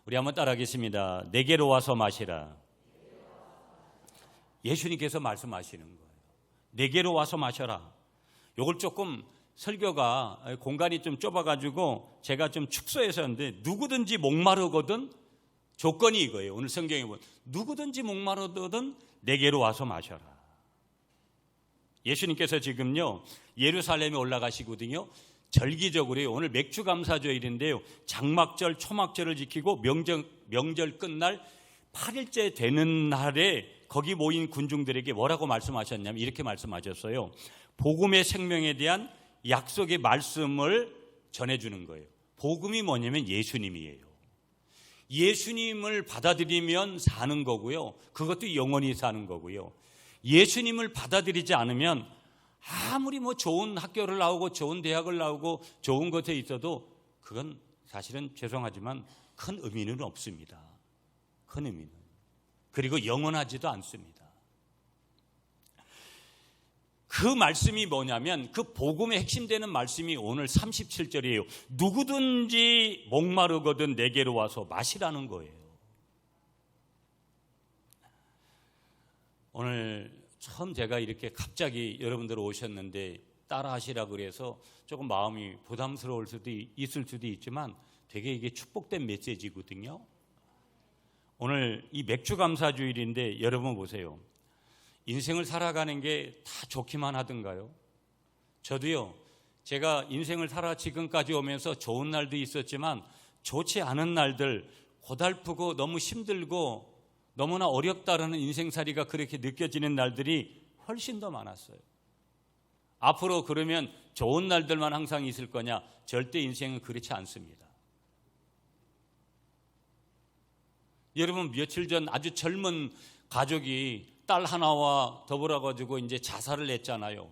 우리 한번 따라하겠습니다. 내게로 와서 마시라. 예수님께서 말씀하시는 거예요. 내게로 와서 마셔라. 요걸 조금 설교가 공간이 좀 좁아가지고 제가 좀 축소해서 했는데, 누구든지 목마르거든 조건이 이거예요. 오늘 성경에 보면 누구든지 목마르거든 내게로 와서 마셔라. 예수님께서 지금요 예루살렘에 올라가시거든요. 절기적으로요. 오늘 맥주감사절인데요. 장막절, 초막절을 지키고 명절 끝날 8일째 되는 날에 거기 모인 군중들에게 뭐라고 말씀하셨냐면 이렇게 말씀하셨어요. 복음의 생명에 대한 약속의 말씀을 전해주는 거예요. 복음이 뭐냐면 예수님이에요. 예수님을 받아들이면 사는 거고요. 그것도 영원히 사는 거고요. 예수님을 받아들이지 않으면 아무리 좋은 학교를 나오고 좋은 대학을 나오고 좋은 것에 있어도 그건 사실은 죄송하지만 큰 의미는 없습니다. 큰 의미는. 그리고 영원하지도 않습니다. 그 말씀이 뭐냐면 그 복음의 핵심되는 말씀이 오늘 37절이에요. 누구든지 목마르거든 내게로 와서 마시라는 거예요. 오늘 처음 제가 이렇게 갑자기 여러분들 오셨는데 따라 하시라고 그래서 조금 마음이 부담스러울 수도 있을 수도 있지만 되게 이게 축복된 메시지거든요. 오늘 이 맥주감사주일인데 여러분 보세요. 인생을 살아가는 게 다 좋기만 하던가요? 저도요, 제가 인생을 살아 지금까지 오면서 좋은 날도 있었지만 좋지 않은 날들, 고달프고 너무 힘들고 너무나 어렵다라는 인생살이가 그렇게 느껴지는 날들이 훨씬 더 많았어요. 앞으로 그러면 좋은 날들만 항상 있을 거냐? 절대 인생은 그렇지 않습니다. 여러분, 며칠 전 아주 젊은 가족이 딸 하나와 더불어가지고 이제 자살을 했잖아요.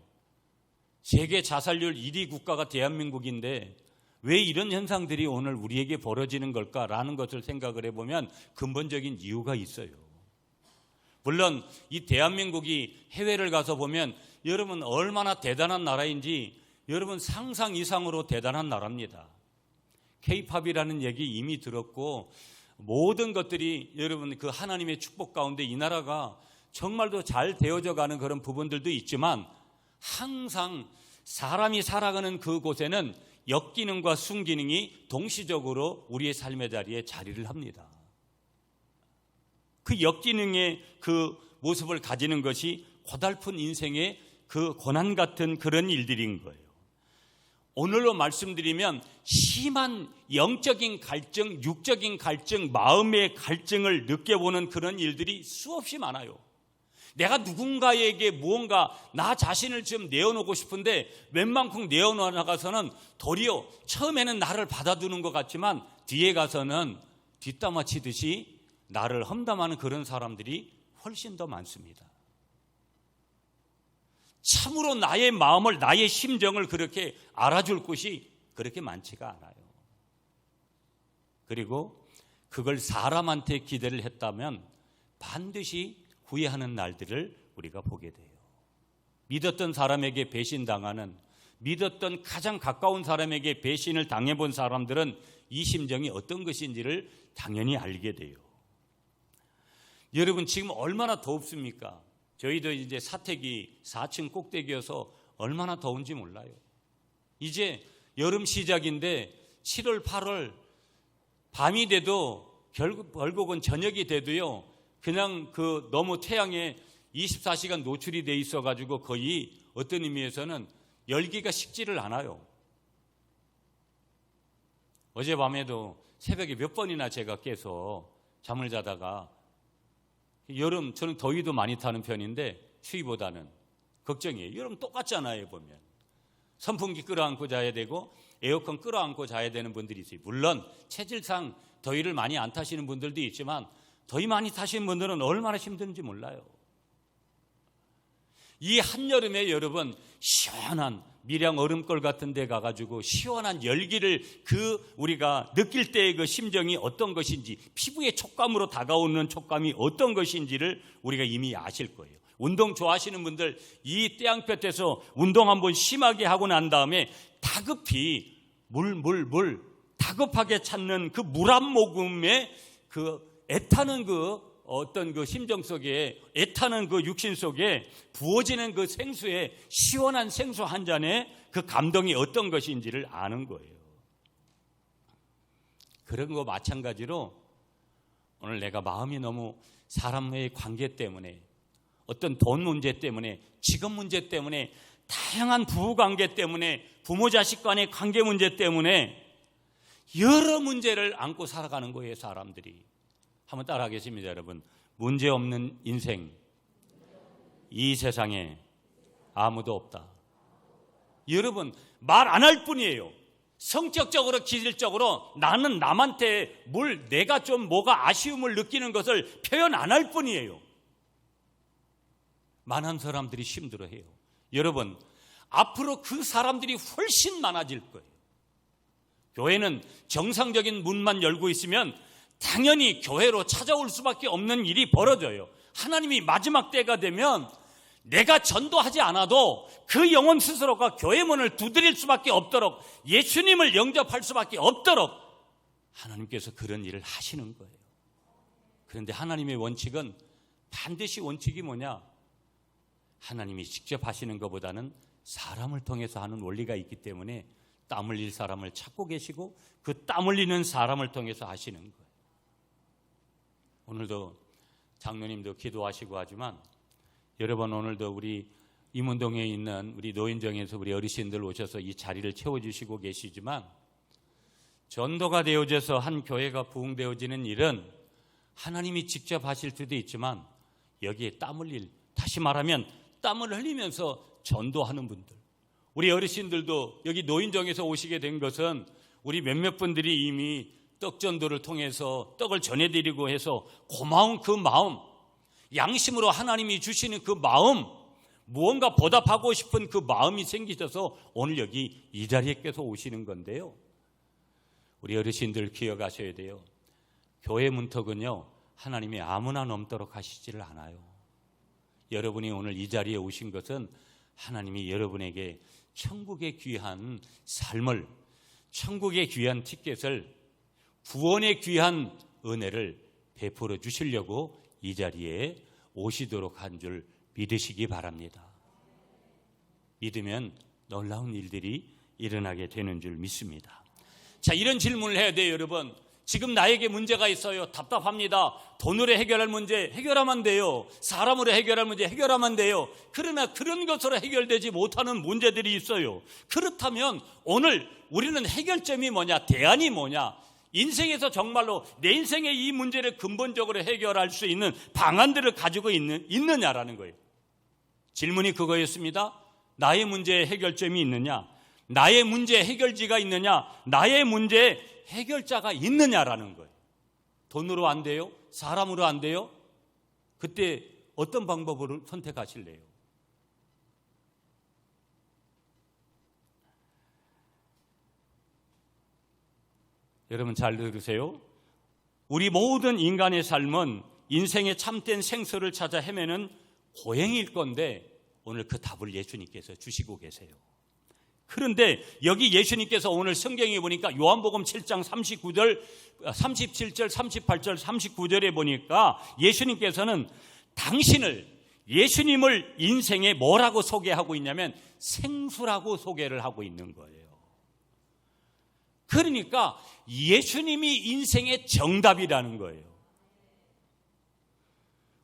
세계 자살률 1위 국가가 대한민국인데 왜 이런 현상들이 오늘 우리에게 벌어지는 걸까라는 것을 생각을 해보면 근본적인 이유가 있어요. 물론 이 대한민국이 해외를 가서 보면 여러분 얼마나 대단한 나라인지 여러분 상상 이상으로 대단한 나라입니다. K-팝이라는 얘기 이미 들었고 모든 것들이 여러분 그 하나님의 축복 가운데 이 나라가 정말도 잘 되어져 가는 그런 부분들도 있지만 항상 사람이 살아가는 그곳에는 역기능과 순기능이 동시적으로 우리의 삶의 자리에 자리를 합니다. 그 역기능의 그 모습을 가지는 것이 고달픈 인생의 그 고난 같은 그런 일들인 거예요. 오늘로 말씀드리면 심한 영적인 갈증, 육적인 갈증, 마음의 갈증을 느껴보는 그런 일들이 수없이 많아요. 내가 누군가에게 무언가 나 자신을 좀 내어놓고 싶은데 웬만큼 내어놓아가서는 도리어 처음에는 나를 받아두는 것 같지만 뒤에 가서는 뒷담화 치듯이 나를 험담하는 그런 사람들이 훨씬 더 많습니다. 참으로 나의 마음을, 나의 심정을 그렇게 알아줄 곳이 그렇게 많지가 않아요. 그리고 그걸 사람한테 기대를 했다면 반드시 후회하는 날들을 우리가 보게 돼요. 믿었던 사람에게 배신당하는, 믿었던 가장 가까운 사람에게 배신을 당해본 사람들은 이 심정이 어떤 것인지를 당연히 알게 돼요. 여러분 지금 얼마나 덥습니까? 저희도 이제 사택이 4층 꼭대기여서 얼마나 더운지 몰라요. 이제 여름 시작인데 7월, 8월 밤이 돼도 결국은 저녁이 돼도요. 그냥 그 너무 태양에 24시간 노출이 돼 있어가지고 거의 어떤 의미에서는 열기가 식지를 않아요. 어젯밤에도 새벽에 몇 번이나 제가 깨서 잠을 자다가 여름 저는 더위도 많이 타는 편인데 추위보다는 걱정이에요. 여름 똑같잖아요. 보면 선풍기 끌어안고 자야 되고 에어컨 끌어안고 자야 되는 분들이 있어요. 물론 체질상 더위를 많이 안 타시는 분들도 있지만 더위 많이 타시는 분들은 얼마나 힘든지 몰라요. 이 한여름에 여러분 시원한 밀양 얼음골 같은 데 가가지고 시원한 열기를 우리가 느낄 때의 그 심정이 어떤 것인지, 피부의 촉감으로 다가오는 촉감이 어떤 것인지를 우리가 이미 아실 거예요. 운동 좋아하시는 분들 이 태양볕에서 운동 한번 심하게 하고 난 다음에 다급히 물 다급하게 찾는 그 물 한 모금에 그 애타는 그 어떤 그 심정 속에, 애타는 그 육신 속에 부어지는 그 생수에, 시원한 생수 한 잔에 그 감동이 어떤 것인지를 아는 거예요. 그런 거 마찬가지로 오늘 내가 마음이 너무 사람의 관계 때문에, 어떤 돈 문제 때문에, 직업 문제 때문에, 다양한 부부 관계 때문에, 부모 자식 간의 관계 문제 때문에 여러 문제를 안고 살아가는 거예요, 사람들이. 한번 따라하겠습니다, 여러분. 문제 없는 인생, 이 세상에 아무도 없다. 여러분, 말 안 할 뿐이에요. 성격적으로, 기질적으로 나는 남한테 내가 좀 뭐가 아쉬움을 느끼는 것을 표현 안 할 뿐이에요. 많은 사람들이 힘들어해요. 여러분, 앞으로 그 사람들이 훨씬 많아질 거예요. 교회는 정상적인 문만 열고 있으면 당연히 교회로 찾아올 수밖에 없는 일이 벌어져요. 하나님이 마지막 때가 되면 내가 전도하지 않아도 그 영혼 스스로가 교회 문을 두드릴 수밖에 없도록, 예수님을 영접할 수밖에 없도록 하나님께서 그런 일을 하시는 거예요. 그런데 하나님의 원칙은 반드시 원칙이 뭐냐? 하나님이 직접 하시는 것보다는 사람을 통해서 하는 원리가 있기 때문에 땀 흘릴 사람을 찾고 계시고 그 땀 흘리는 사람을 통해서 하시는 거예요. 오늘도 장로님도 기도하시고 하지만 여러분, 오늘도 우리 임원동에 있는 우리 노인정에서 우리 어르신들 오셔서 이 자리를 채워주시고 계시지만, 전도가 되어져서 한 교회가 부흥되어지는 일은 하나님이 직접 하실 수도 있지만 여기에 땀 흘릴, 다시 말하면 땀을 흘리면서 전도하는 분들, 우리 어르신들도 여기 노인정에서 오시게 된 것은 우리 몇몇 분들이 이미 떡전도를 통해서 떡을 전해드리고 해서 고마운 그 마음, 양심으로 하나님이 주시는 그 마음, 무언가 보답하고 싶은 그 마음이 생기셔서 오늘 여기 이 자리에 껴서 오시는 건데요. 우리 어르신들 기억하셔야 돼요. 교회 문턱은요, 하나님이 아무나 넘도록 하시지를 않아요. 여러분이 오늘 이 자리에 오신 것은 하나님이 여러분에게 천국의 귀한 삶을, 천국의 귀한 티켓을, 구원의 귀한 은혜를 베풀어 주시려고 이 자리에 오시도록 한 줄 믿으시기 바랍니다. 믿으면 놀라운 일들이 일어나게 되는 줄 믿습니다. 자, 이런 질문을 해야 돼요, 여러분. 지금 나에게 문제가 있어요. 답답합니다. 돈으로 해결할 문제 해결하면 돼요. 사람으로 해결할 문제 해결하면 돼요. 그러나 그런 것으로 해결되지 못하는 문제들이 있어요. 그렇다면 오늘 우리는 해결점이 뭐냐? 대안이 뭐냐? 인생에서 정말로 내 인생의 이 문제를 근본적으로 해결할 수 있는 방안들을 가지고 있느냐라는 거예요. 질문이 그거였습니다. 나의 문제에 해결점이 있느냐? 나의 문제 해결지가 있느냐? 나의 문제 해결자가 있느냐라는 거예요. 돈으로 안 돼요? 사람으로 안 돼요? 그때 어떤 방법을 선택하실래요? 여러분 잘 들으세요. 우리 모든 인간의 삶은 인생의 참된 생수를 찾아 헤매는 고행일 건데 오늘 그 답을 예수님께서 주시고 계세요. 그런데 여기 예수님께서 오늘 성경에 보니까 요한복음 7장 37절, 38절, 39절에 보니까 예수님께서는 예수님을 인생에 뭐라고 소개하고 있냐면 생수라고 소개를 하고 있는 거예요. 그러니까 예수님이 인생의 정답이라는 거예요.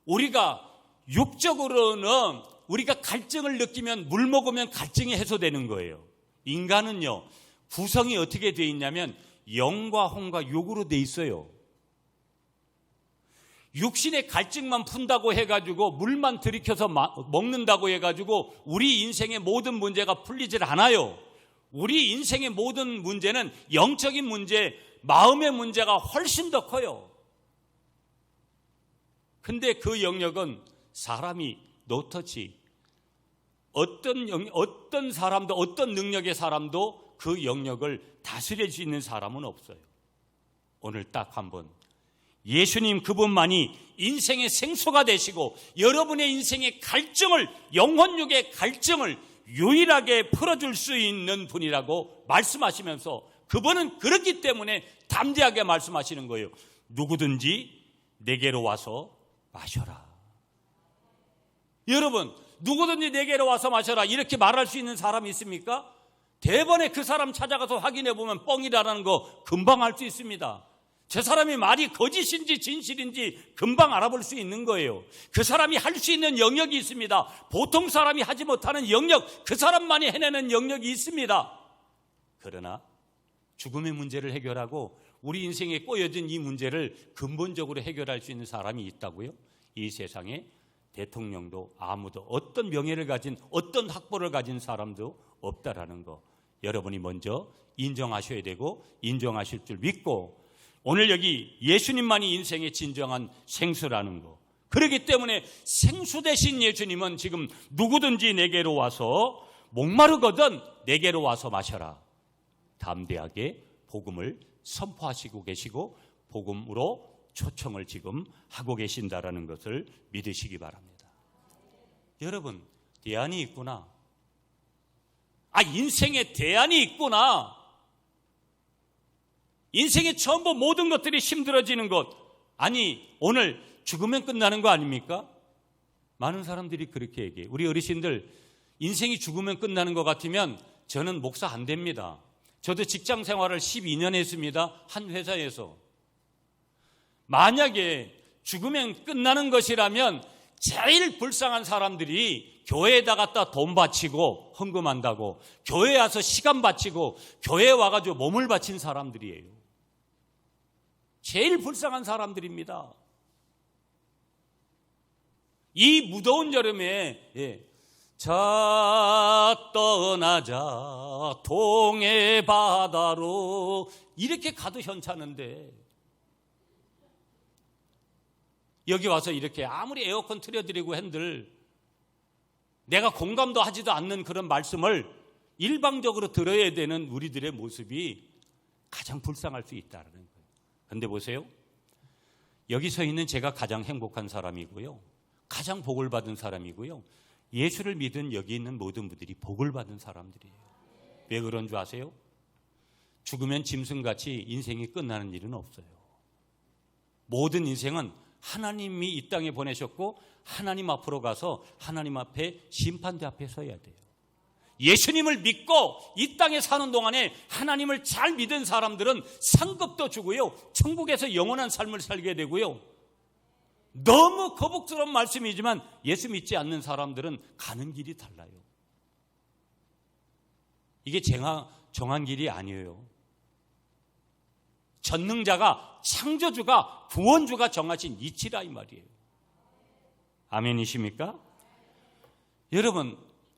우리가 육적으로는 우리가 갈증을 느끼면 물 먹으면 갈증이 해소되는 거예요. 인간은요, 구성이 어떻게 되어 있냐면 영과 혼과 육으로 되어 있어요. 육신의 갈증만 푼다고 해가지고 물만 들이켜서 먹는다고 해가지고 우리 인생의 모든 문제가 풀리질 않아요. 우리 인생의 모든 문제는 영적인 문제, 마음의 문제가 훨씬 더 커요. 근데 그 영역은 사람이 노터치, 어떤 사람도, 어떤 능력의 사람도 그 영역을 다스릴 수 있는 사람은 없어요. 오늘 딱 한번 예수님 그분만이 인생의 생수가 되시고 여러분의 인생의 갈증을, 영혼육의 갈증을 유일하게 풀어줄 수 있는 분이라고 말씀하시면서 그분은 그렇기 때문에 담대하게 말씀하시는 거예요. 누구든지 내게로 와서 마셔라. 여러분, 누구든지 내게로 와서 마셔라 이렇게 말할 수 있는 사람이 있습니까? 대번에 그 사람 찾아가서 확인해 보면 뻥이라는 거 금방 알 수 있습니다. 저 사람이 말이 거짓인지 진실인지 금방 알아볼 수 있는 거예요. 그 사람이 할 수 있는 영역이 있습니다. 보통 사람이 하지 못하는 영역, 그 사람만이 해내는 영역이 있습니다. 그러나 죽음의 문제를 해결하고 우리 인생에 꼬여진 이 문제를 근본적으로 해결할 수 있는 사람이 있다고요? 이 세상에 대통령도 아무도 어떤 명예를 가진 어떤 학벌을 가진 사람도 없다라는 거 여러분이 먼저 인정하셔야 되고 인정하실 줄 믿고, 오늘 여기 예수님만이 인생의 진정한 생수라는 거, 그렇기 때문에 생수 대신 예수님은 지금 누구든지 내게로 와서 목마르거든 내게로 와서 마셔라, 담대하게 복음을 선포하시고 계시고 복음으로 초청을 지금 하고 계신다라는 것을 믿으시기 바랍니다. 여러분, 대안이 있구나. 인생에 대안이 있구나. 인생의 전부 모든 것들이 힘들어지는 것, 오늘 죽으면 끝나는 거 아닙니까? 많은 사람들이 그렇게 얘기해요. 우리 어르신들 인생이 죽으면 끝나는 것 같으면 저는 목사 안 됩니다. 저도 직장 생활을 12년 했습니다. 한 회사에서. 만약에 죽으면 끝나는 것이라면 제일 불쌍한 사람들이 교회에다 갖다 돈 바치고 헌금한다고, 교회에 와서 시간 바치고 교회에 와가지고 몸을 바친 사람들이에요. 제일 불쌍한 사람들입니다. 이 무더운 여름에 자 떠나자 동해 바다로 이렇게 가도 현찮은데 여기 와서 이렇게 아무리 에어컨 틀어드리고 한들 내가 공감도 하지도 않는 그런 말씀을 일방적으로 들어야 되는 우리들의 모습이 가장 불쌍할 수 있다는 거예요. 그런데 보세요. 여기 서 있는 제가 가장 행복한 사람이고요. 가장 복을 받은 사람이고요. 예수를 믿은 여기 있는 모든 분들이 복을 받은 사람들이에요. 왜 그런 줄 아세요? 죽으면 짐승같이 인생이 끝나는 일은 없어요. 모든 인생은 하나님이 이 땅에 보내셨고 하나님 앞으로 가서 하나님 앞에 심판대 앞에 서야 돼요. 예수님을 믿고 이 땅에 사는 동안에 하나님을 잘 믿은 사람들은 상급도 주고요, 천국에서 영원한 삶을 살게 되고요. 너무 거북스러운 말씀이지만 예수 믿지 않는 사람들은 가는 길이 달라요. 이게 정한 길이 아니에요. 전능자가, 창조주가, 구원주가 정하신 이치라 이 말이에요. 아멘이십니까? 여러분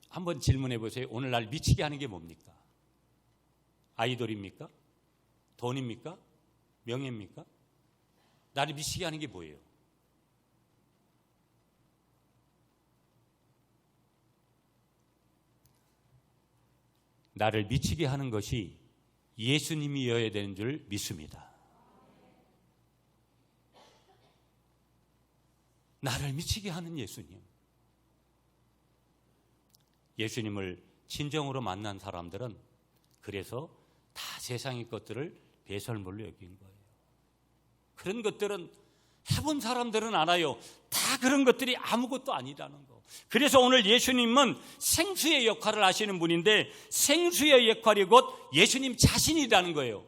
한번 질문해 보세요. 오늘날 미치게 하는 게 뭡니까? 아이돌입니까? 돈입니까? 명예입니까? 나를 미치게 하는 게 뭐예요? 나를 미치게 하는 것이 예수님이어야 되는 줄 믿습니다. 나를 미치게 하는 예수님. 예수님을 진정으로 만난 사람들은 그래서 다 세상의 것들을 배설물로 여긴 거예요. 그런 것들은 해본 사람들은 알아요. 다 그런 것들이 아무것도 아니라는 거. 그래서 오늘 예수님은 생수의 역할을 하시는 분인데 생수의 역할이 곧 예수님 자신이라는 거예요.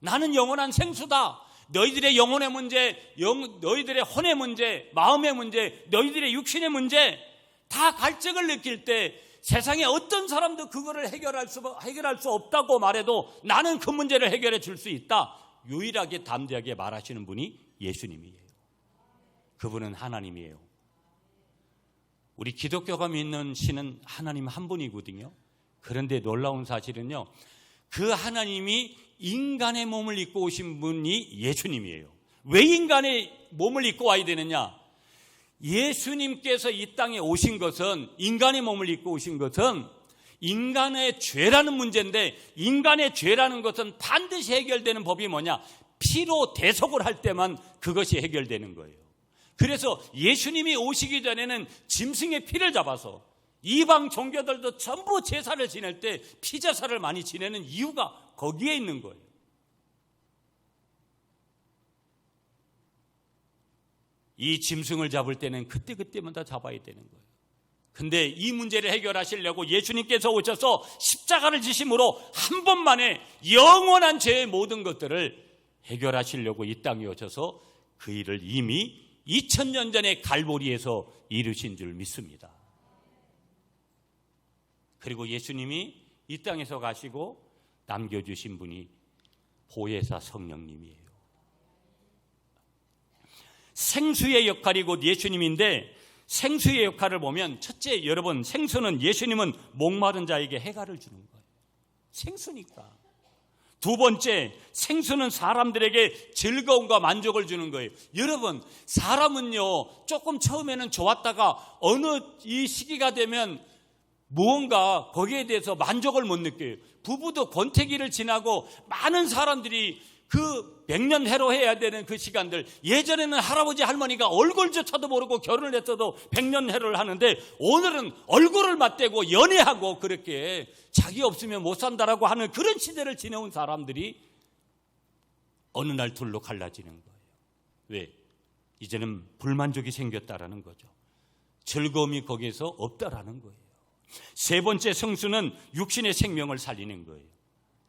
나는 영원한 생수다. 너희들의 영혼의 문제, 너희들의 혼의 문제, 마음의 문제, 너희들의 육신의 문제 다 갈증을 느낄 때 세상에 어떤 사람도 그거를 해결할 수 없다고 말해도 나는 그 문제를 해결해 줄 수 있다. 유일하게 담대하게 말하시는 분이 예수님이에요. 그분은 하나님이에요. 우리 기독교가 믿는 신은 하나님 한 분이거든요. 그런데 놀라운 사실은요, 그 하나님이 인간의 몸을 입고 오신 분이 예수님이에요. 왜 인간의 몸을 입고 와야 되느냐? 예수님께서 이 땅에 오신 것은, 인간의 몸을 입고 오신 것은 인간의 죄라는 문제인데, 인간의 죄라는 것은 반드시 해결되는 법이 뭐냐? 피로 대속을 할 때만 그것이 해결되는 거예요. 그래서 예수님이 오시기 전에는 짐승의 피를 잡아서 이방 종교들도 전부 제사를 지낼 때 피제사를 많이 지내는 이유가 거기에 있는 거예요. 이 짐승을 잡을 때는 그때마다 잡아야 되는 거예요. 근데 이 문제를 해결하시려고 예수님께서 오셔서 십자가를 지심으로 한 번만에 영원한 죄의 모든 것들을 해결하시려고 이 땅에 오셔서 그 일을 이미 2000년 전에 갈보리에서 이루신 줄 믿습니다. 그리고 예수님이 이 땅에서 가시고 남겨주신 분이 보혜사 성령님이에요. 생수의 역할이 곧 예수님인데, 생수의 역할을 보면 첫째, 여러분, 생수는, 예수님은 목마른 자에게 해가를 주는 거예요. 생수니까. 두 번째, 생수는 사람들에게 즐거움과 만족을 주는 거예요. 여러분, 사람은요, 조금 처음에는 좋았다가 어느 이 시기가 되면 무언가 거기에 대해서 만족을 못 느껴요. 부부도 권태기를 지나고 많은 사람들이 그 100년 해로해야 되는 그 시간들, 예전에는 할아버지 할머니가 얼굴조차도 모르고 결혼을 했어도 100년 해로를 하는데, 오늘은 얼굴을 맞대고 연애하고 그렇게 자기 없으면 못 산다라고 하는 그런 시대를 지내온 사람들이 어느 날 둘로 갈라지는 거예요. 왜? 이제는 불만족이 생겼다라는 거죠. 즐거움이 거기에서 없다라는 거예요. 세 번째, 성수는 육신의 생명을 살리는 거예요.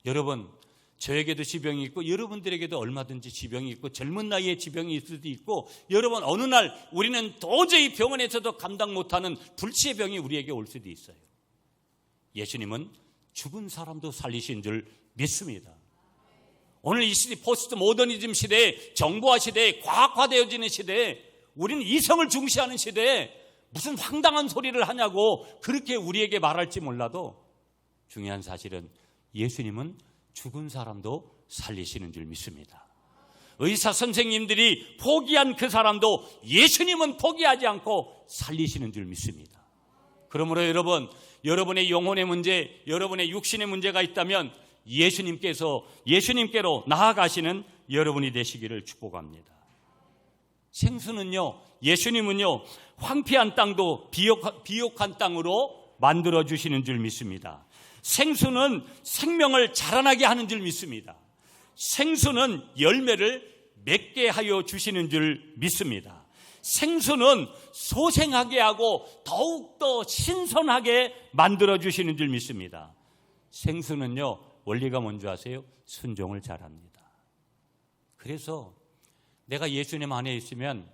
여러분, 저에게도 지병이 있고 여러분들에게도 얼마든지 지병이 있고 젊은 나이에 지병이 있을 수도 있고, 여러분 어느 날 우리는 도저히 병원에서도 감당 못하는 불치의 병이 우리에게 올 수도 있어요. 예수님은 죽은 사람도 살리신 줄 믿습니다. 오늘 이 시대, 포스트 모더니즘 시대에, 정보화 시대에, 과학화되어지는 시대에, 우리는 이성을 중시하는 시대에 무슨 황당한 소리를 하냐고 그렇게 우리에게 말할지 몰라도, 중요한 사실은 예수님은 죽은 사람도 살리시는 줄 믿습니다. 의사 선생님들이 포기한 그 사람도 예수님은 포기하지 않고 살리시는 줄 믿습니다. 그러므로 여러분, 여러분의 영혼의 문제, 여러분의 육신의 문제가 있다면 예수님께로 나아가시는 여러분이 되시기를 축복합니다. 생수는요, 예수님은요, 황폐한 땅도 비옥한 땅으로 만들어주시는 줄 믿습니다. 생수는 생명을 자라나게 하는 줄 믿습니다. 생수는 열매를 맺게 하여 주시는 줄 믿습니다. 생수는 소생하게 하고 더욱더 신선하게 만들어주시는 줄 믿습니다. 생수는요, 원리가 뭔지 아세요? 순종을 잘합니다. 그래서 내가 예수님 안에 있으면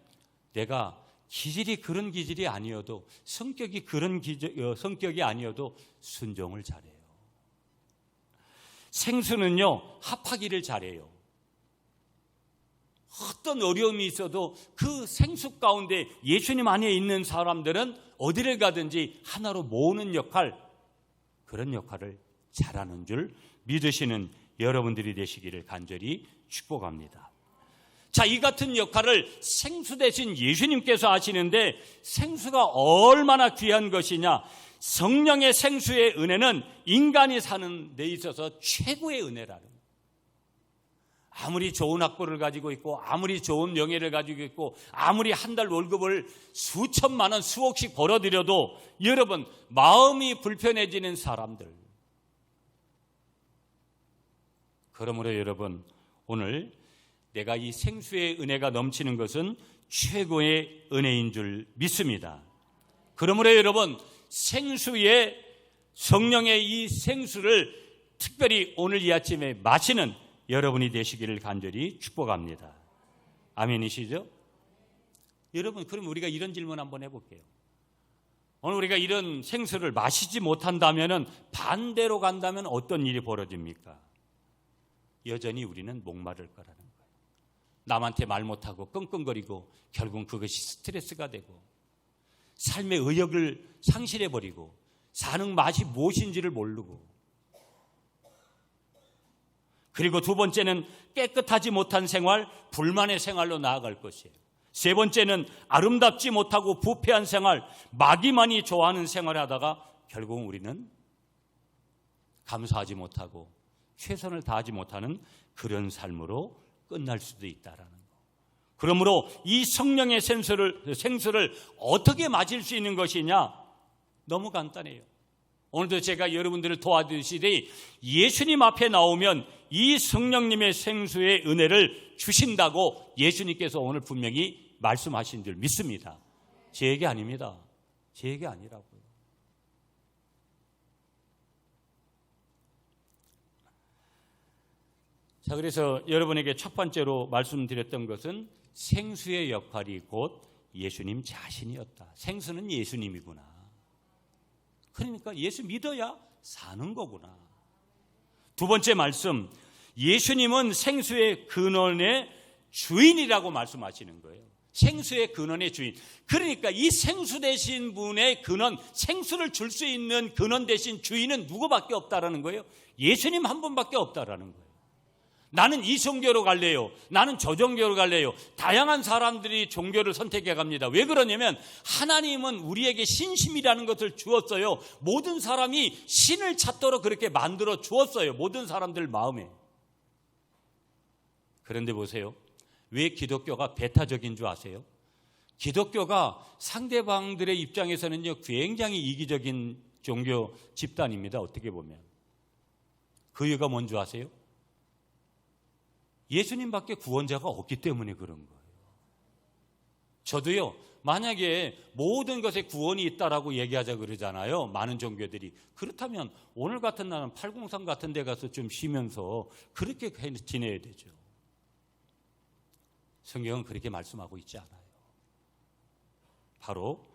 내가 기질이 그런 기질이 아니어도, 성격이 그런 성격이 아니어도 순종을 잘해요. 생수는요, 합하기를 잘해요. 어떤 어려움이 있어도 그 생수 가운데 예수님 안에 있는 사람들은 어디를 가든지 하나로 모으는 역할, 그런 역할을 잘하는 줄 믿으시는 여러분들이 되시기를 간절히 축복합니다. 자, 이 같은 역할을 생수 대신 예수님께서 하시는데, 생수가 얼마나 귀한 것이냐. 성령의 생수의 은혜는 인간이 사는 데 있어서 최고의 은혜라는 거예요. 아무리 좋은 학벌을 가지고 있고, 아무리 좋은 명예를 가지고 있고, 아무리 한 달 월급을 수천만 원, 수억씩 벌어들여도 여러분, 마음이 불편해지는 사람들. 그러므로 여러분, 오늘 내가 이 생수의 은혜가 넘치는 것은 최고의 은혜인 줄 믿습니다. 그러므로 여러분, 생수의, 성령의 이 생수를 특별히 오늘 이 아침에 마시는 여러분이 되시기를 간절히 축복합니다. 아멘이시죠? 여러분, 그럼 우리가 이런 질문 한번 해볼게요. 오늘 우리가 이런 생수를 마시지 못한다면, 반대로 간다면 어떤 일이 벌어집니까? 여전히 우리는 목마를 거라는 거예요. 남한테 말 못하고 끙끙거리고 결국은 그것이 스트레스가 되고, 삶의 의욕을 상실해버리고, 사는 맛이 무엇인지를 모르고, 그리고 두 번째는 깨끗하지 못한 생활, 불만의 생활로 나아갈 것이에요. 세 번째는 아름답지 못하고 부패한 생활, 마귀만이 좋아하는 생활을 하다가 결국은 우리는 감사하지 못하고 최선을 다하지 못하는 그런 삶으로 끝날 수도 있다라는 거. 그러므로 이 성령의 생수를 어떻게 마실 수 있는 것이냐? 너무 간단해요. 오늘도 제가 여러분들을 도와주시되 예수님 앞에 나오면 이 성령님의 생수의 은혜를 주신다고 예수님께서 오늘 분명히 말씀하신 줄 믿습니다. 제 얘기 아닙니다. 제 얘기 아니라고요. 자, 그래서 여러분에게 첫 번째로 말씀드렸던 것은 생수의 역할이 곧 예수님 자신이었다. 생수는 예수님이구나. 그러니까 예수 믿어야 사는 거구나. 두 번째 말씀, 예수님은 생수의 근원의 주인이라고 말씀하시는 거예요. 생수의 근원의 주인. 그러니까 이 생수 되신 분의 근원, 생수를 줄 수 있는 근원 되신 주인은 누구밖에 없다라는 거예요. 예수님 한 분밖에 없다라는 거예요. 나는 이 종교로 갈래요. 나는 저 종교로 갈래요. 다양한 사람들이 종교를 선택해 갑니다. 왜 그러냐면 하나님은 우리에게 신심이라는 것을 주었어요. 모든 사람이 신을 찾도록 그렇게 만들어 주었어요. 모든 사람들 마음에. 그런데 보세요. 왜 기독교가 배타적인 줄 아세요? 기독교가 상대방들의 입장에서는요, 굉장히 이기적인 종교 집단입니다. 어떻게 보면. 그 이유가 뭔지 아세요? 예수님밖에 구원자가 없기 때문에 그런 거예요. 저도요, 만약에 모든 것에 구원이 있다라고 얘기하자 그러잖아요. 많은 종교들이. 그렇다면 오늘 같은 날은 803 같은 데 가서 좀 쉬면서 그렇게 지내야 되죠. 성경은 그렇게 말씀하고 있지 않아요. 바로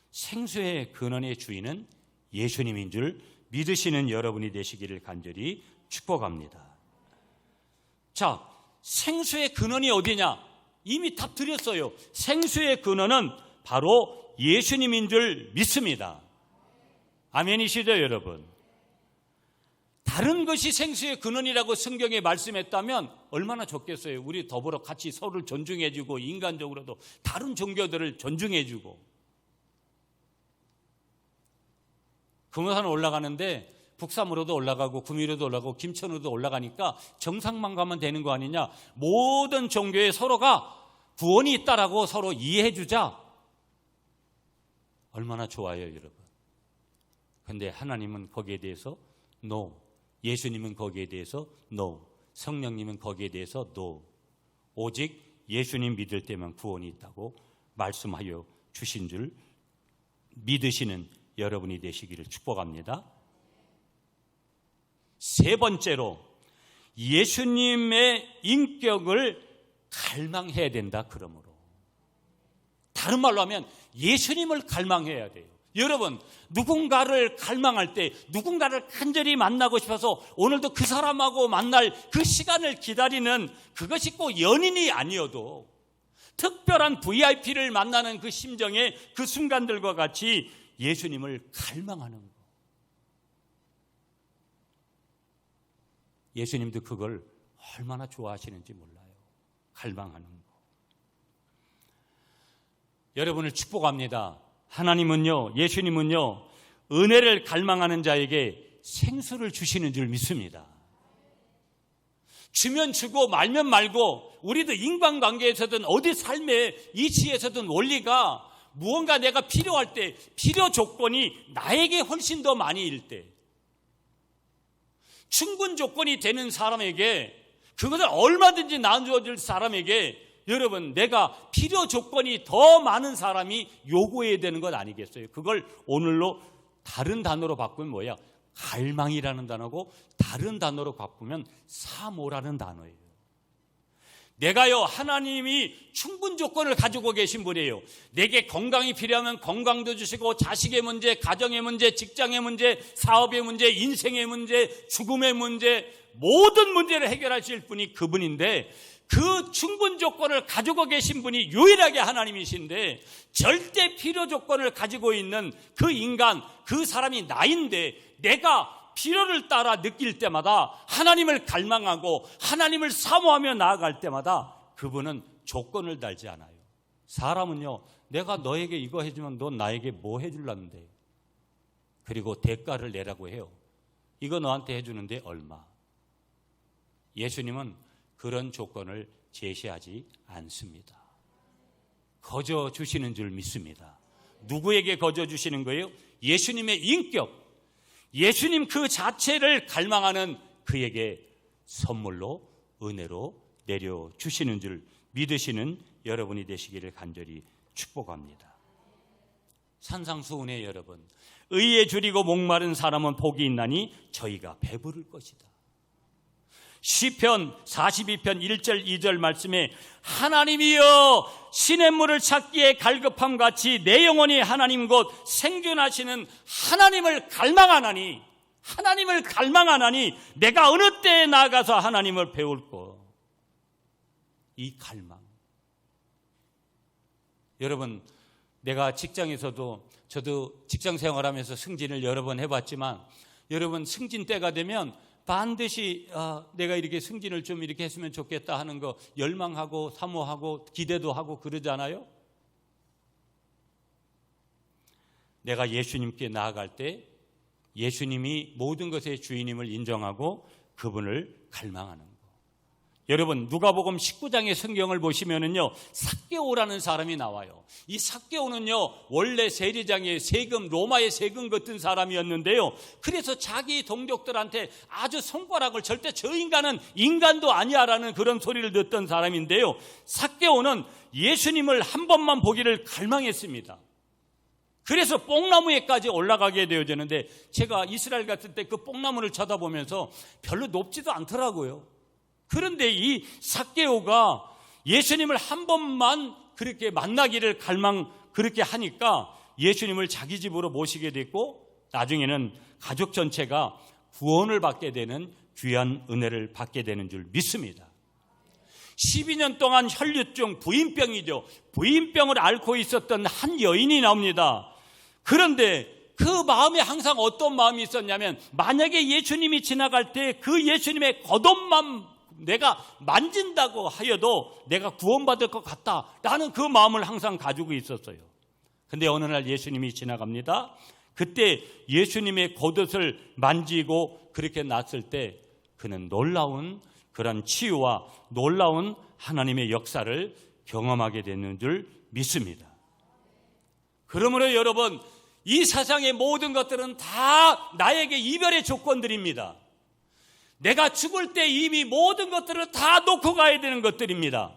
생수의 근원의 주인은 예수님인 줄 믿으시는 여러분이 되시기를 간절히 축복합니다. 자, 생수의 근원이 어디냐? 이미 답 드렸어요. 생수의 근원은 바로 예수님인 줄 믿습니다. 아멘이시죠, 여러분? 다른 것이 생수의 근원이라고 성경에 말씀했다면 얼마나 좋겠어요. 우리 더불어 같이 서로를 존중해주고 인간적으로도 다른 종교들을 존중해주고. 금호산 올라가는데 북삼으로도 올라가고 구미로도 올라가고 김천으로도 올라가니까 정상만 가면 되는 거 아니냐. 모든 종교에 서로가 구원이 있다라고 서로 이해해 주자. 얼마나 좋아요, 여러분. 그런데 하나님은 거기에 대해서 no. 예수님은 거기에 대해서 no. 성령님은 거기에 대해서 no. 오직 예수님 믿을 때만 구원이 있다고 말씀하여 주신 줄 믿으시는 여러분이 되시기를 축복합니다. 세 번째로 예수님의 인격을 갈망해야 된다. 그러므로 다른 말로 하면 예수님을 갈망해야 돼요. 여러분, 누군가를 갈망할 때 누군가를 간절히 만나고 싶어서 오늘도 그 사람하고 만날 그 시간을 기다리는 그것이 꼭 연인이 아니어도 특별한 VIP를 만나는 그 심정의 그 순간들과 같이 예수님을 갈망하는 것. 예수님도 그걸 얼마나 좋아하시는지 몰라요. 갈망하는 거. 여러분을 축복합니다. 하나님은요, 예수님은요, 은혜를 갈망하는 자에게 생수를 주시는 줄 믿습니다. 주면 주고 말면 말고 우리도 인간관계에서든 어디 삶의 이치에서든 원리가 무언가 내가 필요할 때 필요 조건이 나에게 훨씬 더 많이일 때 충분 조건이 되는 사람에게 그것을 얼마든지 나눠줄 사람에게 여러분 내가 필요 조건이 더 많은 사람이 요구해야 되는 것 아니겠어요? 그걸 오늘로 다른 단어로 바꾸면 뭐야? 갈망이라는 단어고 다른 단어로 바꾸면 사모라는 단어예요. 내가요 하나님이 충분 조건을 가지고 계신 분이에요. 내게 건강이 필요하면 건강도 주시고 자식의 문제, 가정의 문제, 직장의 문제, 사업의 문제, 인생의 문제, 죽음의 문제 모든 문제를 해결하실 분이 그분인데 그 충분 조건을 가지고 계신 분이 유일하게 하나님이신데 절대 필요 조건을 가지고 있는 그 인간, 그 사람이 나인데 내가 필요를 따라 느낄 때마다 하나님을 갈망하고 하나님을 사모하며 나아갈 때마다 그분은 조건을 달지 않아요. 사람은요, 내가 너에게 이거 해주면 너 나에게 뭐 해줄라는데 그리고 대가를 내라고 해요. 이거 너한테 해주는데 얼마? 예수님은 그런 조건을 제시하지 않습니다. 거저 주시는 줄 믿습니다. 누구에게 거저 주시는 거예요? 예수님의 인격, 예수님 그 자체를 갈망하는 그에게 선물로 은혜로 내려주시는 줄 믿으시는 여러분이 되시기를 간절히 축복합니다. 산상수훈의 여러분, 의에 줄이고 목마른 사람은 복이 있나니 저희가 배부를 것이다. 시편 42편 1절 2절 말씀에 하나님이여 시냇물을 찾기에 갈급함 같이 내 영혼이 하나님 곧 생존하시는 하나님을 갈망하나니, 하나님을 갈망하나니 내가 어느 때에 나가서 하나님을 배울꼬. 이 갈망. 여러분, 내가 직장에서도, 저도 직장 생활하면서 승진을 여러 번 해봤지만, 여러분 승진 때가 되면 반드시 내가 이렇게 승진을 좀 이렇게 했으면 좋겠다 하는 거 열망하고 사모하고 기대도 하고 그러잖아요. 내가 예수님께 나아갈 때 예수님이 모든 것의 주인임을 인정하고 그분을 갈망하는 거. 여러분, 누가복음 19장의 성경을 보시면은요, 삭개오라는 사람이 나와요. 이 삭개오는요, 원래 세리장의 세금, 로마의 세금 걷던 사람이었는데요. 그래서 자기 동족들한테 아주 손가락을, 절대 저 인간은 인간도 아니야라는 그런 소리를 듣던 사람인데요. 삭개오는 예수님을 한 번만 보기를 갈망했습니다. 그래서 뽕나무에까지 올라가게 되어지는데, 제가 이스라엘 갔을 때 그 뽕나무를 쳐다보면서 별로 높지도 않더라고요. 그런데 이 삭개오가 예수님을 한 번만 그렇게 만나기를 그렇게 하니까 예수님을 자기 집으로 모시게 됐고, 나중에는 가족 전체가 구원을 받게 되는 귀한 은혜를 받게 되는 줄 믿습니다. 12년 동안 혈류증, 부인병이죠. 부인병을 앓고 있었던 한 여인이 나옵니다. 그런데 그 마음에 항상 어떤 마음이 있었냐면, 만약에 예수님이 지나갈 때 그 예수님의 겉옷만 내가 만진다고 하여도 내가 구원받을 것 같다라는 그 마음을 항상 가지고 있었어요. 근데 어느 날 예수님이 지나갑니다. 그때 예수님의 겉옷을 만지고 그렇게 났을 때 그는 놀라운 그런 치유와 놀라운 하나님의 역사를 경험하게 되는 줄 믿습니다. 그러므로 여러분, 이 세상의 모든 것들은 다 나에게 이별의 조건들입니다. 내가 죽을 때 이미 모든 것들을 다 놓고 가야 되는 것들입니다.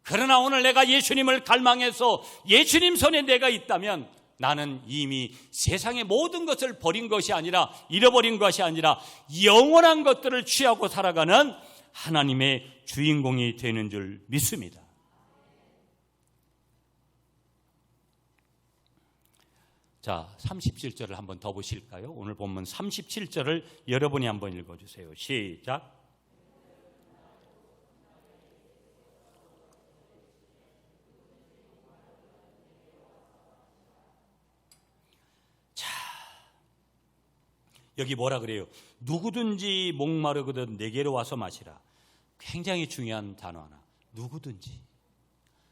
그러나 오늘 내가 예수님을 갈망해서 예수님 손에 내가 있다면 나는 이미 세상의 모든 것을 버린 것이 아니라, 잃어버린 것이 아니라 영원한 것들을 취하고 살아가는 하나님의 주인공이 되는 줄 믿습니다. 자, 37절을 한번 더 보실까요? 오늘 본문 37절을 여러분이 한번 읽어주세요. 시작. 자, 여기 뭐라 그래요? 누구든지 목마르거든 내게로 와서 마시라. 굉장히 중요한 단어 하나. 누구든지.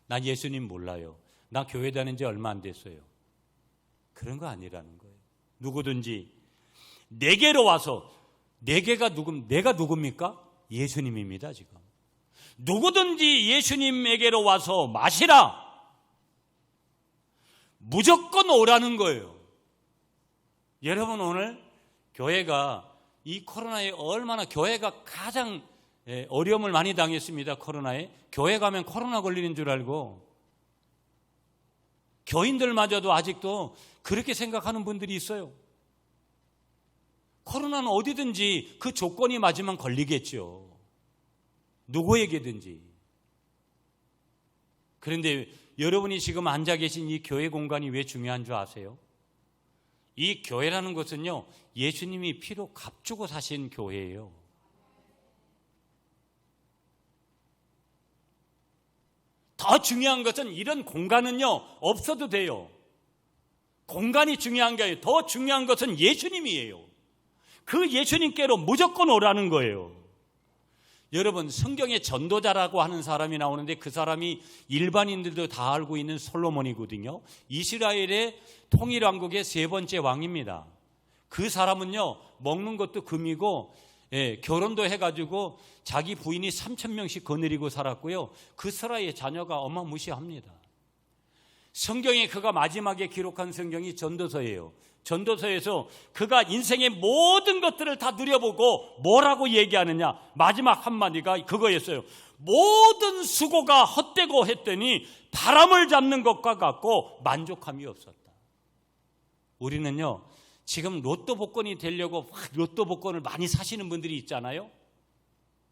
난 예수님 몰라요. 나 교회 다닌 지 얼마 안 됐어요. 그런 거 아니라는 거예요. 누구든지 내게로 와서, 내가 누굽니까? 예수님입니다. 지금 누구든지 예수님에게로 와서 마시라. 무조건 오라는 거예요. 여러분, 오늘 교회가 이 코로나에 얼마나, 교회가 가장 어려움을 많이 당했습니다. 코로나에. 교회 가면 코로나 걸리는 줄 알고 교인들마저도 아직도 그렇게 생각하는 분들이 있어요. 코로나는 어디든지 그 조건이 맞으면 걸리겠죠. 누구에게든지. 그런데 여러분이 지금 앉아 계신 이 교회 공간이 왜 중요한 줄 아세요? 이 교회라는 것은요, 예수님이 피로 값주고 사신 교회예요. 더 중요한 것은 이런 공간은요, 없어도 돼요. 공간이 중요한 게 아니에요. 더 중요한 것은 예수님이에요. 그 예수님께로 무조건 오라는 거예요. 여러분, 성경에 전도자라고 하는 사람이 나오는데 그 사람이 일반인들도 다 알고 있는 솔로몬이거든요. 이스라엘의 통일왕국의 세 번째 왕입니다. 그 사람은요, 먹는 것도 금이고, 결혼도 해가지고 자기 부인이 3,000명씩 거느리고 살았고요. 그 사라의 자녀가 어마무시합니다. 성경에 그가 마지막에 기록한 성경이 전도서예요. 전도서에서 그가 인생의 모든 것들을 다 누려보고 뭐라고 얘기하느냐, 마지막 한마디가 그거였어요. 모든 수고가 헛되고 했더니 바람을 잡는 것과 같고 만족함이 없었다. 우리는요, 지금 로또 복권이 되려고 로또 복권을 많이 사시는 분들이 있잖아요.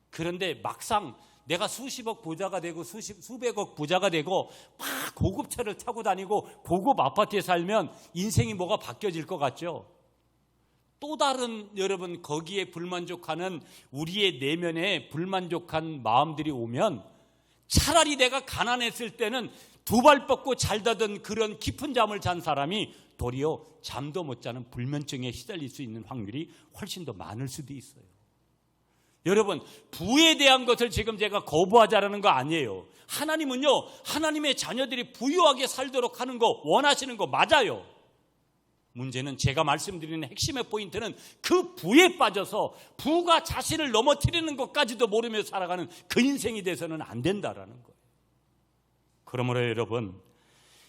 그런데 막상 내가 수십억 부자가 되고 수백억 부자가 되고 막 고급차를 타고 다니고 고급 아파트에 살면 인생이 뭐가 바뀌어질 것 같죠? 또 다른 여러분 거기에 불만족하는 우리의 내면에 불만족한 마음들이 오면 차라리 내가 가난했을 때는 두 발 뻗고 잘 자던 그런 깊은 잠을 잔 사람이 도리어 잠도 못 자는 불면증에 시달릴 수 있는 확률이 훨씬 더 많을 수도 있어요. 여러분, 부에 대한 것을 지금 제가 거부하자라는 거 아니에요. 하나님은요, 하나님의 자녀들이 부유하게 살도록 하는 거 원하시는 거 맞아요. 문제는 제가 말씀드리는 핵심의 포인트는 그 부에 빠져서 부가 자신을 넘어뜨리는 것까지도 모르며 살아가는 그 인생이 돼서는 안 된다라는 거예요. 그러므로 여러분,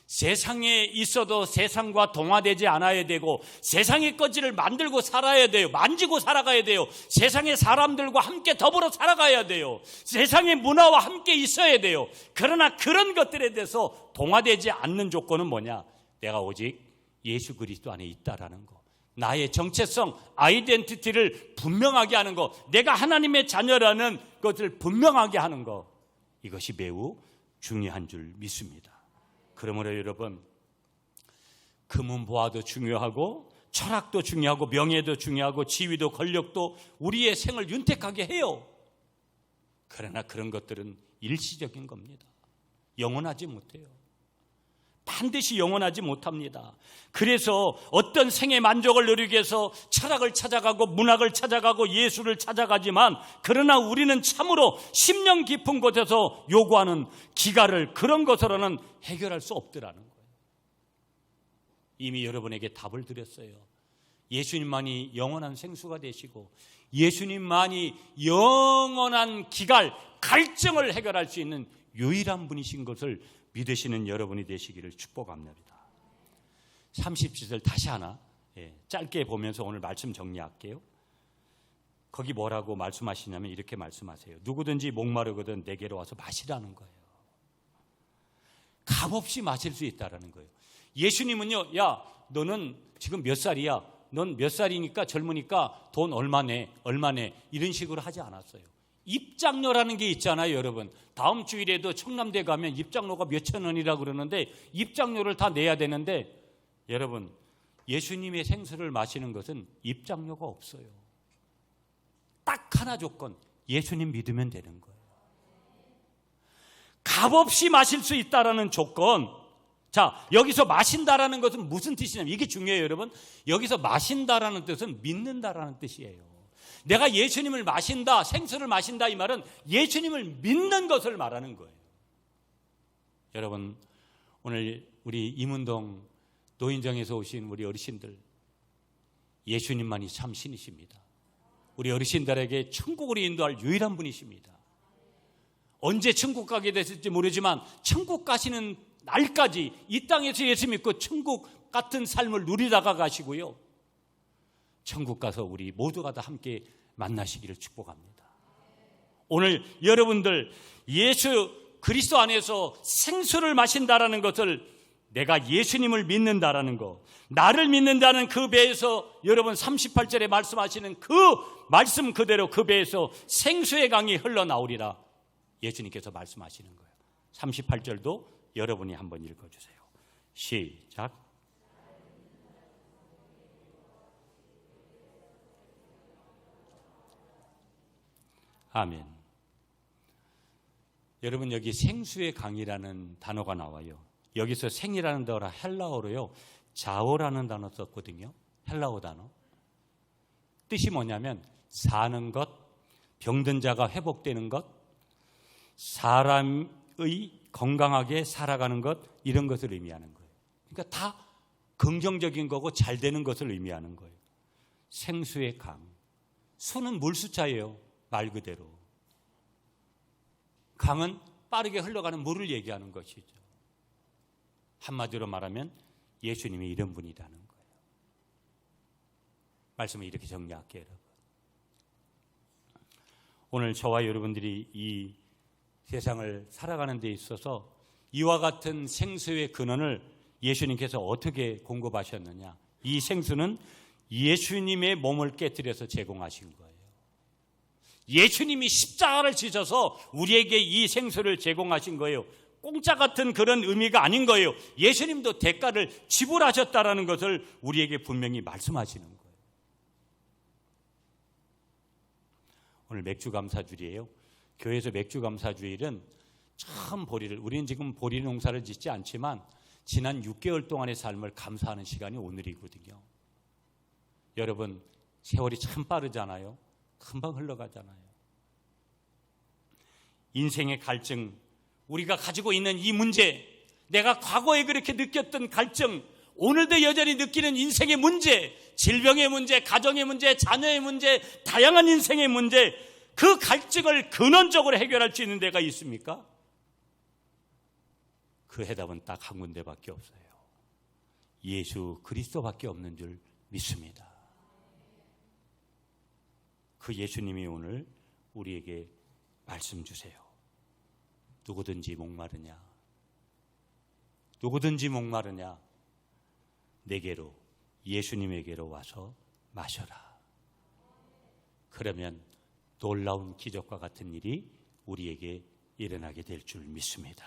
세상에 있어도 세상과 동화되지 않아야 되고 세상의 것들을 만들고 살아야 돼요. 만지고 살아가야 돼요. 세상의 사람들과 함께 더불어 살아가야 돼요. 세상의 문화와 함께 있어야 돼요. 그러나 그런 것들에 대해서 동화되지 않는 조건은 뭐냐? 내가 오직 예수 그리스도 안에 있다라는 거. 나의 정체성, 아이덴티티를 분명하게 하는 거. 내가 하나님의 자녀라는 것을 분명하게 하는 거. 이것이 매우 중요한 줄 믿습니다. 그러므로 여러분, 금은 보화도 중요하고 철학도 중요하고 명예도 중요하고 지위도 권력도 우리의 생을 윤택하게 해요. 그러나 그런 것들은 일시적인 겁니다. 영원하지 못해요. 반드시 영원하지 못합니다. 그래서 어떤 생의 만족을 누리기 위해서 철학을 찾아가고 문학을 찾아가고 예술을 찾아가지만 그러나 우리는 참으로 심령 깊은 곳에서 요구하는 기가를 그런 것으로는 해결할 수 없더라는 거예요. 이미 여러분에게 답을 드렸어요. 예수님만이 영원한 생수가 되시고 예수님만이 영원한 기갈, 갈증을 해결할 수 있는 유일한 분이신 것을 믿으시는 여러분이 되시기를 축복합니다. 30절 다시 하나 짧게 보면서 오늘 말씀 정리할게요. 거기 뭐라고 말씀하시냐면 이렇게 말씀하세요. 누구든지 목마르거든 내게로 와서 마시라는 거예요. 값없이 마실 수 있다는 거예요. 예수님은요, 야 너는 지금 몇 살이야? 넌 몇 살이니까 젊으니까 돈 얼마네 이런 식으로 하지 않았어요. 입장료라는 게 있잖아요, 여러분. 다음 주일에도 청남대 가면 입장료가 몇천 원이라고 그러는데 입장료를 다 내야 되는데 여러분, 예수님의 생수를 마시는 것은 입장료가 없어요. 딱 하나 조건, 예수님 믿으면 되는 거예요. 값없이 마실 수 있다라는 조건. 자, 여기서 마신다라는 것은 무슨 뜻이냐면 이게 중요해요, 여러분. 여기서 마신다라는 뜻은 믿는다라는 뜻이에요. 내가 예수님을 마신다, 생수를 마신다 이 말은 예수님을 믿는 것을 말하는 거예요. 여러분, 오늘 우리 임운동 노인정에서 오신 우리 어르신들, 예수님만이 참 신이십니다. 우리 어르신들에게 천국으로 인도할 유일한 분이십니다. 언제 천국 가게 됐을지 모르지만 천국 가시는 날까지 이 땅에서 예수 믿고 천국 같은 삶을 누리다가 가시고요, 천국 가서 우리 모두가 다 함께 만나시기를 축복합니다. 오늘 여러분들 예수 그리스도 안에서 생수를 마신다라는 것을, 내가 예수님을 믿는다라는 거, 나를 믿는다는 그 배에서 여러분 38절에 말씀하시는 그 말씀 그대로 그 배에서 생수의 강이 흘러나오리라 예수님께서 말씀하시는 거예요. 38절도 여러분이 한번 읽어주세요. 시작. 아멘. 여러분, 여기 생수의 강이라는 단어가 나와요. 여기서 생이라는 단어라 헬라어로요, 자오라는 단어 썼거든요. 헬라어 단어. 뜻이 뭐냐면 사는 것, 병든 자가 회복되는 것, 사람의 건강하게 살아가는 것, 이런 것을 의미하는 거예요. 그러니까 다 긍정적인 거고 잘 되는 것을 의미하는 거예요. 생수의 강. 수는 물수자예요. 말 그대로. 강은 빠르게 흘러가는 물을 얘기하는 것이죠. 한마디로 말하면 예수님이 이런 분이라는 거예요. 말씀을 이렇게 정리할게요, 여러분. 오늘 저와 여러분들이 이 세상을 살아가는 데 있어서 이와 같은 생수의 근원을 예수님께서 어떻게 공급하셨느냐? 이 생수는 예수님의 몸을 깨뜨려서 제공하신 거예요. 예수님이 십자가를 지셔서 우리에게 이 생수를 제공하신 거예요. 공짜 같은 그런 의미가 아닌 거예요. 예수님도 대가를 지불하셨다라는 것을 우리에게 분명히 말씀하시는 거예요. 오늘 맥주감사주일이에요. 교회에서 맥주감사주일은 참 우리는 지금 보리 농사를 짓지 않지만 지난 6개월 동안의 삶을 감사하는 시간이 오늘이거든요. 여러분, 세월이 참 빠르잖아요. 금방 흘러가잖아요. 인생의 갈증, 우리가 가지고 있는 이 문제, 내가 과거에 그렇게 느꼈던 갈증, 오늘도 여전히 느끼는 인생의 문제, 질병의 문제, 가정의 문제, 자녀의 문제, 다양한 인생의 문제, 그 갈증을 근원적으로 해결할 수 있는 데가 있습니까? 그 해답은 딱 한 군데밖에 없어요. 예수 그리스도밖에 없는 줄 믿습니다. 그 예수님이 오늘 우리에게 말씀 주세요. 누구든지 목마르냐? 누구든지 목마르냐? 내게로, 예수님에게로 와서 마셔라. 그러면 놀라운 기적과 같은 일이 우리에게 일어나게 될 줄 믿습니다.